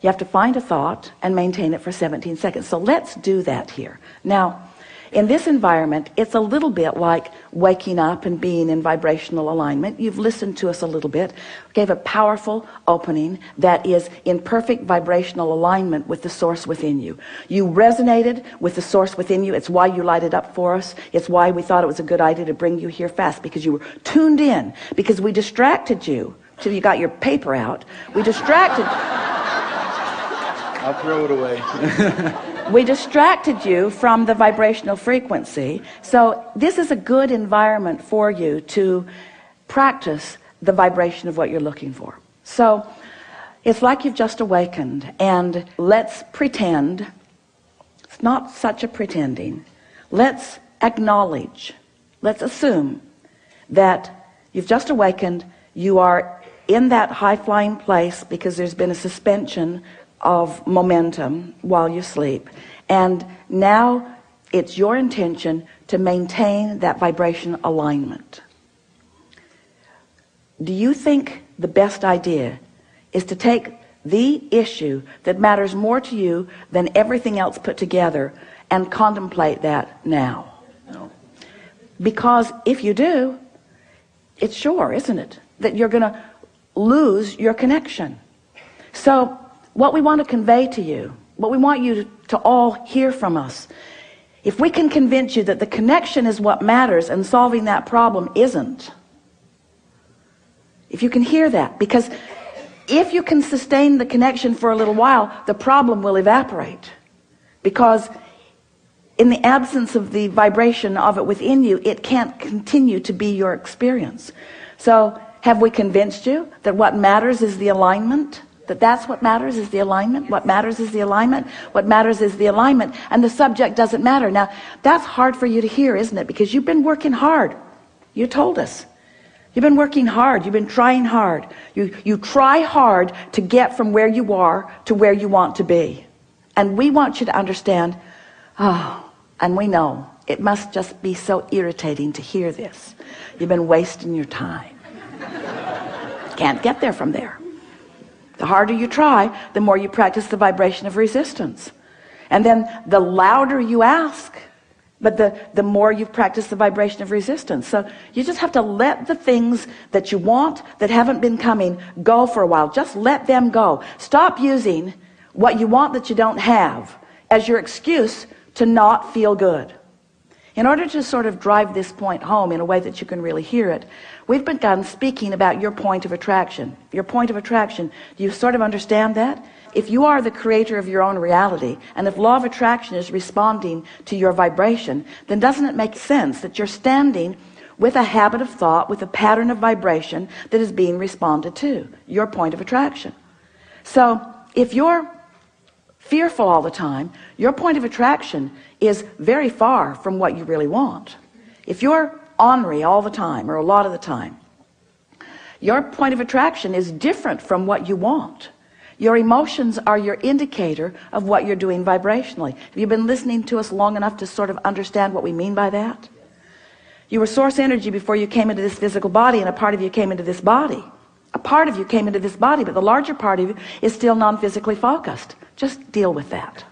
You have to find a thought and maintain it for 17 seconds. So let's do that here. Now, in this environment, it's a little bit like waking up and being in vibrational alignment. You've listened to us a little bit, gave a powerful opening that is in perfect vibrational alignment with the source within you. You resonated with the source within you. It's why you lighted up for us. It's why we thought it was a good idea to bring you here fast, because you were tuned in, because we distracted you till you got your paper out. We distracted. I'll throw it away. We distracted you from the vibrational frequency. So this is a good environment for you to practice the vibration of what you're looking for. So it's like you've just awakened, and let's pretend. It's not such a pretending. Let's acknowledge, let's assume that you've just awakened. You are in that high-flying place because there's been a suspension of momentum while you sleep, and now it's your intention to maintain that vibration alignment. Do you think the best idea is to take the issue that matters more to you than everything else put together and contemplate that now? No. Because if you do, it's sure, isn't it, that you're going to lose your connection. So what we want to convey to you, what we want you to all hear from us, if we can convince you that the connection is what matters and solving that problem isn't, if you can hear that, because if you can sustain the connection for a little while, the problem will evaporate, because in the absence of the vibration of it within you, it can't continue to be your experience. So have we convinced you that what matters is the alignment? That's what matters is the alignment. What matters is the alignment. What matters is the alignment. And the subject doesn't matter. Now, that's hard for you to hear, isn't it? Because you've been working hard. You told us. You've been working hard. You've been trying hard. You try hard to get from where you are to where you want to be. And we want you to understand, and we know, it must just be so irritating to hear this. You've been wasting your time. Can't get there from there. The harder you try, the more you practice the vibration of resistance. And then the louder you ask, but the more you've practiced the vibration of resistance. So you just have to let the things that you want that haven't been coming go for a while. Just let them go. Stop using what you want that you don't have as your excuse to not feel good. In order to sort of drive this point home in a way that you can really hear it, we've begun speaking about your point of attraction. Your point of attraction, do you sort of understand that? If you are the creator of your own reality, and if law of attraction is responding to your vibration, then doesn't it make sense that you're standing with a habit of thought, with a pattern of vibration that is being responded to, your point of attraction? So if you're fearful all the time, your point of attraction is very far from what you really want. If you're ornery all the time, or a lot of the time, your point of attraction is different from what you want. Your emotions are your indicator of what you're doing vibrationally. Have you been listening to us long enough to sort of understand what we mean by that? You were source energy before you came into this physical body, and a part of you came into this body. A part of you came into this body, but the larger part of you is still non-physically focused. Just deal with that.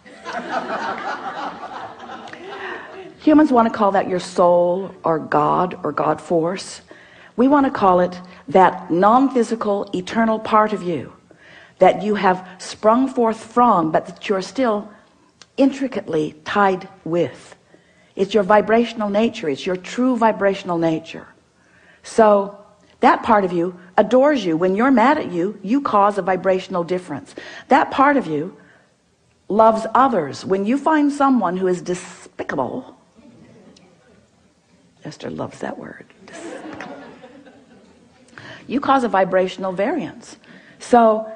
Humans want to call that your soul or God force. We want to call it that non-physical eternal part of you that you have sprung forth from, but that you're still intricately tied with. It's your vibrational nature. It's your true vibrational nature. So that part of you adores you. When you're mad at you, you cause a vibrational difference. That part of you loves others. When you find someone who is despicable, Esther loves that word, despicable, you cause a vibrational variance. So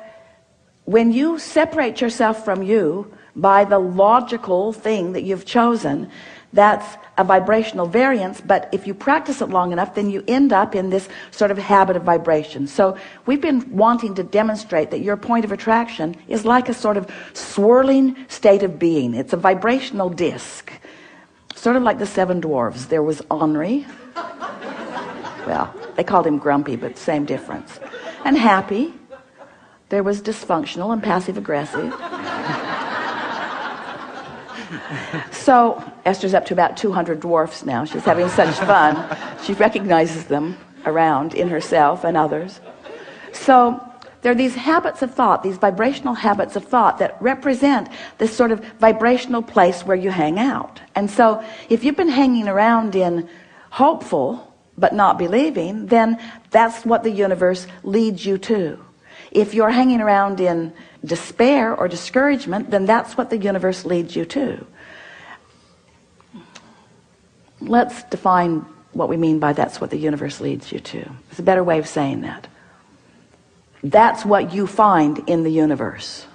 when you separate yourself from you by the logical thing that you've chosen, that's a vibrational variance. But if you practice it long enough, then you end up in this sort of habit of vibration. So we've been wanting to demonstrate that your point of attraction is like a sort of swirling state of being. It's a vibrational disc, sort of like the seven dwarves. There was Henri, well, they called him grumpy, but same difference, and happy, There was dysfunctional and passive aggressive. So Esther's up to about 200 dwarfs now. She's having such fun. She recognizes them around in herself and others. So there are these habits of thought, these vibrational habits of thought that represent this sort of vibrational place where you hang out. And so if you've been hanging around in hopeful but not believing, then that's what the universe leads you to. If you're hanging around in despair or discouragement, then that's what the universe leads you to. Let's define what we mean by that's what the universe leads you to. It's a better way of saying that. That's what you find in the universe.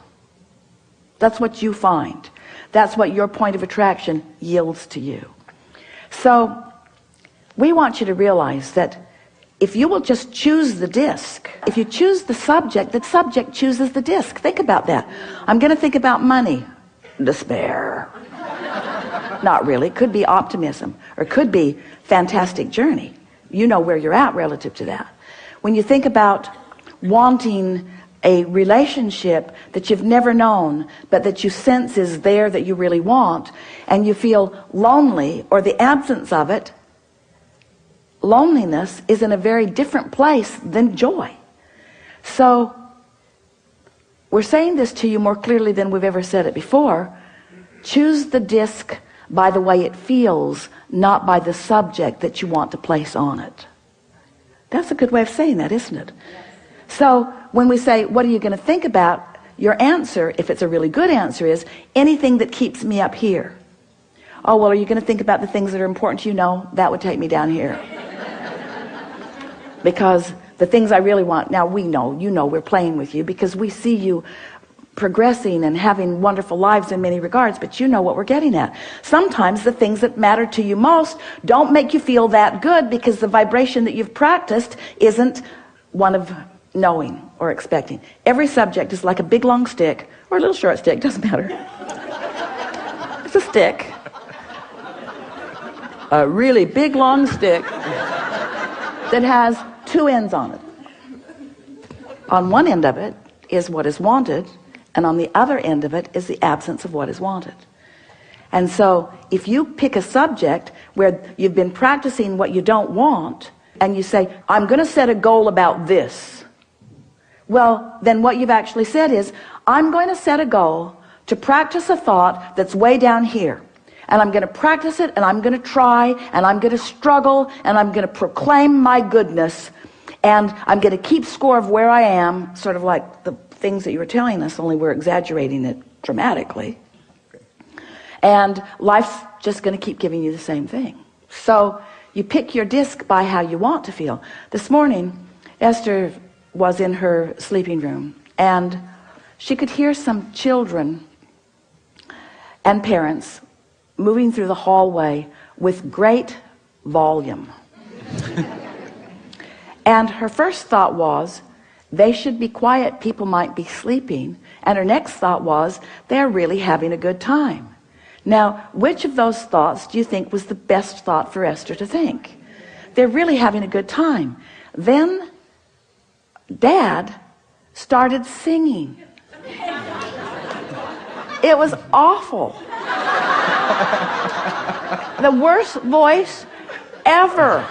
That's what you find. That's what your point of attraction yields to you. So we want you to realize that if you will just choose the disc, if you choose the subject chooses the disc. Think about that. I'm going to think about money. Despair. Not really. Could be optimism, or could be fantastic journey. You know where you're at relative to that. When you think about wanting a relationship that you've never known, but that you sense is there, that you really want, and you feel lonely or the absence of it, loneliness is in a very different place than joy. So we're saying this to you more clearly than we've ever said it before. Choose the disc by the way it feels, not by the subject that you want to place on it. That's a good way of saying that, isn't it? So when we say, what are you going to think about? Your answer, if it's a really good answer, is anything that keeps me up here. Oh, well, are you going to think about the things that are important to you? No, that would take me down here. Because the things I really want, now we know, you know, we're playing with you because we see you progressing and having wonderful lives in many regards, but you know what we're getting at. Sometimes the things that matter to you most don't make you feel that good because the vibration that you've practiced isn't one of knowing or expecting. Every subject is like a big long stick or a little short stick, doesn't matter. It's a stick. A really big long stick that has two ends on it. On one end of it is what is wanted, and on the other end of it is the absence of what is wanted. And so if you pick a subject where you've been practicing what you don't want, and you say, I'm going to set a goal about this, well, then what you've actually said is, I'm going to set a goal to practice a thought that's way down here. And I'm going to practice it, and I'm going to try, and I'm going to struggle, and I'm going to proclaim my goodness, and I'm going to keep score of where I am, sort of like the things that you were telling us, only we're exaggerating it dramatically. And life's just going to keep giving you the same thing. So you pick your disc by how you want to feel. This morning, Esther was in her sleeping room, and she could hear some children and parents moving through the hallway with great volume. And her first thought was, they should be quiet, people might be sleeping. And her next thought was, they're really having a good time. Now, which of those thoughts do you think was the best thought for Esther to think? They're really having a good time. Then Dad started singing. It was awful. The worst voice ever.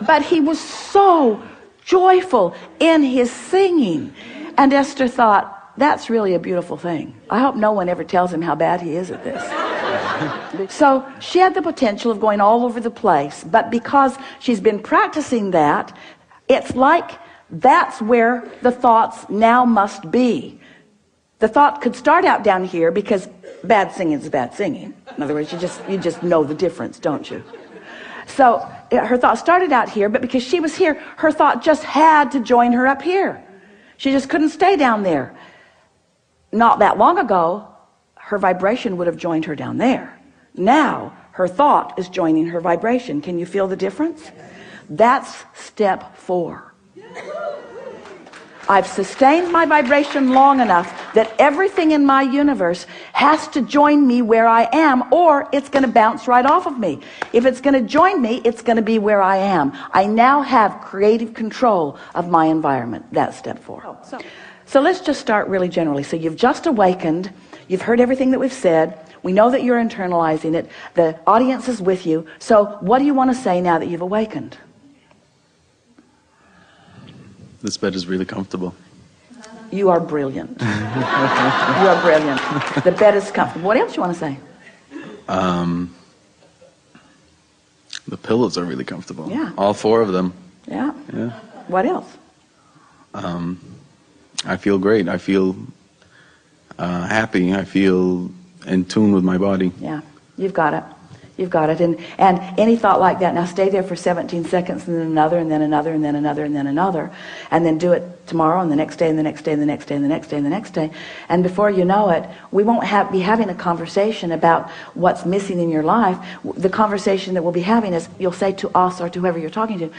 But he was so joyful in his singing. And Esther thought, that's really a beautiful thing. I hope no one ever tells him how bad he is at this. So she had the potential of going all over the place, but because she's been practicing that, it's like that's where the thoughts now must be. The thought could start out down here because bad singing is bad singing. In other words, you just know the difference, don't you? So her thought started out here, but because she was here, her thought just had to join her up here. She just couldn't stay down there. Not that long ago, her vibration would have joined her down there. Now, her thought is joining her vibration. Can you feel the difference? That's step 4. I've sustained my vibration long enough. that everything in my universe has to join me where I am, or it's going to bounce right off of me. If it's going to join me, it's going to be where I am. I now have creative control of my environment. That's step 4. So let's just start really generally. So you've just awakened. You've heard everything that we've said. We know that you're internalizing it. The audience is with you. So what do you want to say now that you've awakened? This bed is really comfortable. You are brilliant. You are brilliant. The bed is comfortable. What else you want to say? The pillows are really comfortable. Yeah. All 4 of them. Yeah. Yeah. What else? I feel great. I feel happy. I feel in tune with my body. Yeah. You've got it. You've got it. And any thought like that, now stay there for 17 seconds, and then another, and then another, and then another, and then another. And then do it tomorrow, and the next day, and the next day, and the next day, and the next day, and the next day. And before you know it, we won't be having a conversation about what's missing in your life. The conversation that we'll be having is, you'll say to us or to whoever you're talking to,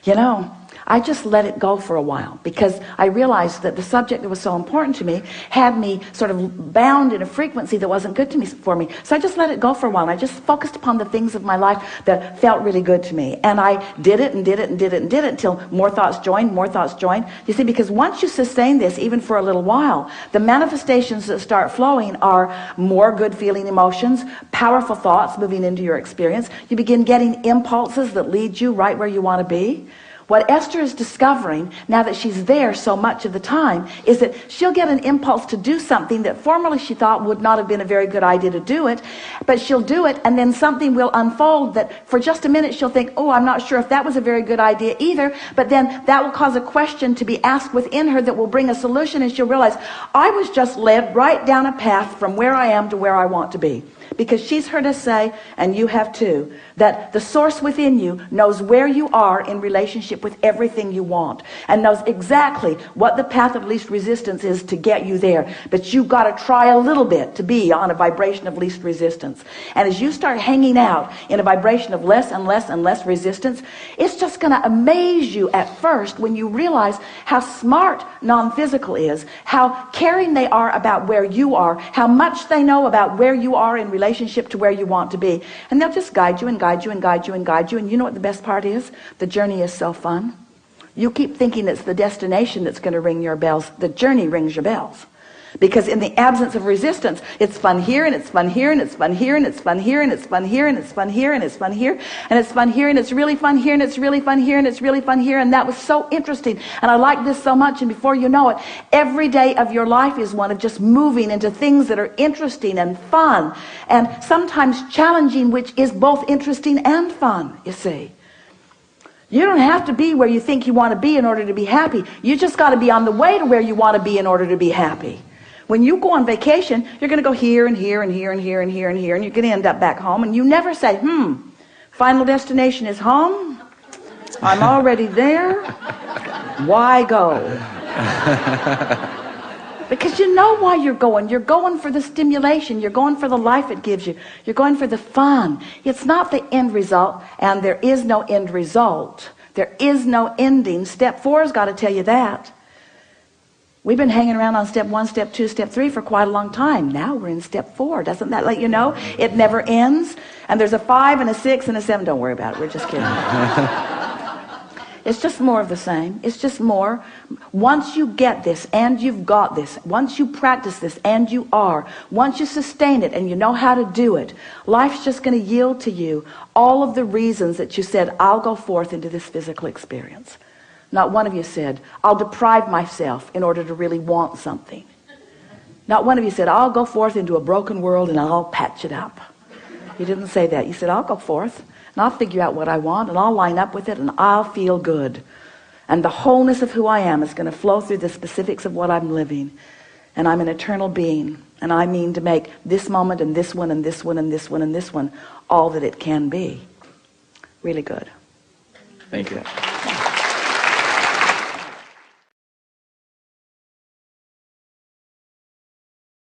you know, I just let it go for a while, because I realized that the subject that was so important to me had me sort of bound in a frequency that wasn't good for me. So I just let it go for a while, and I just focused upon the things of my life that felt really good to me. And I did it and did it and did it and did it until more thoughts joined, more thoughts joined. You see, because once you sustain this, even for a little while, the manifestations that start flowing are more good feeling emotions, powerful thoughts moving into your experience. You begin getting impulses that lead you right where you want to be. What Esther is discovering, now that she's there so much of the time, is that she'll get an impulse to do something that formerly she thought would not have been a very good idea to do it, but she'll do it, and then something will unfold that for just a minute she'll think, oh, I'm not sure if that was a very good idea either, but then that will cause a question to be asked within her that will bring a solution, and she'll realize, I was just led right down a path from where I am to where I want to be. Because she's heard us say, and you have too, that the source within you knows where you are in relationship with everything you want, and knows exactly what the path of least resistance is to get you there. But you've got to try a little bit to be on a vibration of least resistance. And as you start hanging out in a vibration of less and less and less resistance, it's just going to amaze you at first when you realize how smart non-physical is, how caring they are about where you are, how much they know about where you are in relationship to where you want to be. And they'll just guide you and guide you and guide you and guide you. And you know what the best part is? The journey is so fun. You keep thinking it's the destination that's going to ring your bells. The journey rings your bells. Because in the absence of resistance, it's fun here, and it's fun here, and it's fun here, and it's fun here, and it's fun here, and it's fun here, and it's fun here, and it's fun here, and it's really fun here, and it's really fun here, and it's really fun here. And that was so interesting. And I like this so much. And before you know it, every day of your life is one of just moving into things that are interesting and fun, and sometimes challenging, which is both interesting and fun, you see. You don't have to be where you think you want to be in order to be happy. You just got to be on the way to where you want to be in order to be happy. When you go on vacation, you're going to go here and here and here and here and here and here, and you're going to end up back home, and you never say, final destination is home. I'm already there. Why go? Because you know why you're going. You're going for the stimulation. You're going for the life it gives you. You're going for the fun. It's not the end result, and there is no end result. There is no ending. Step 4 has got to tell you that. We've been hanging around on step 1, step 2, step 3 for quite a long time. Now we're in step 4. Doesn't that let you know? It never ends. And there's a 5 and a 6 and a 7. Don't worry about it. We're just kidding. It's just more of the same. It's just more. Once you get this and you've got this, once you practice this and you are, once you sustain it and you know how to do it, life's just going to yield to you all of the reasons that you said, I'll go forth into this physical experience. Not one of you said, I'll deprive myself in order to really want something. Not one of you said, I'll go forth into a broken world and I'll patch it up. You didn't say that. You said, I'll go forth and I'll figure out what I want and I'll line up with it and I'll feel good. And the wholeness of who I am is going to flow through the specifics of what I'm living. And I'm an eternal being. And I mean to make this moment and this one and this one and this one and this one all that it can be. Really good. Thank you.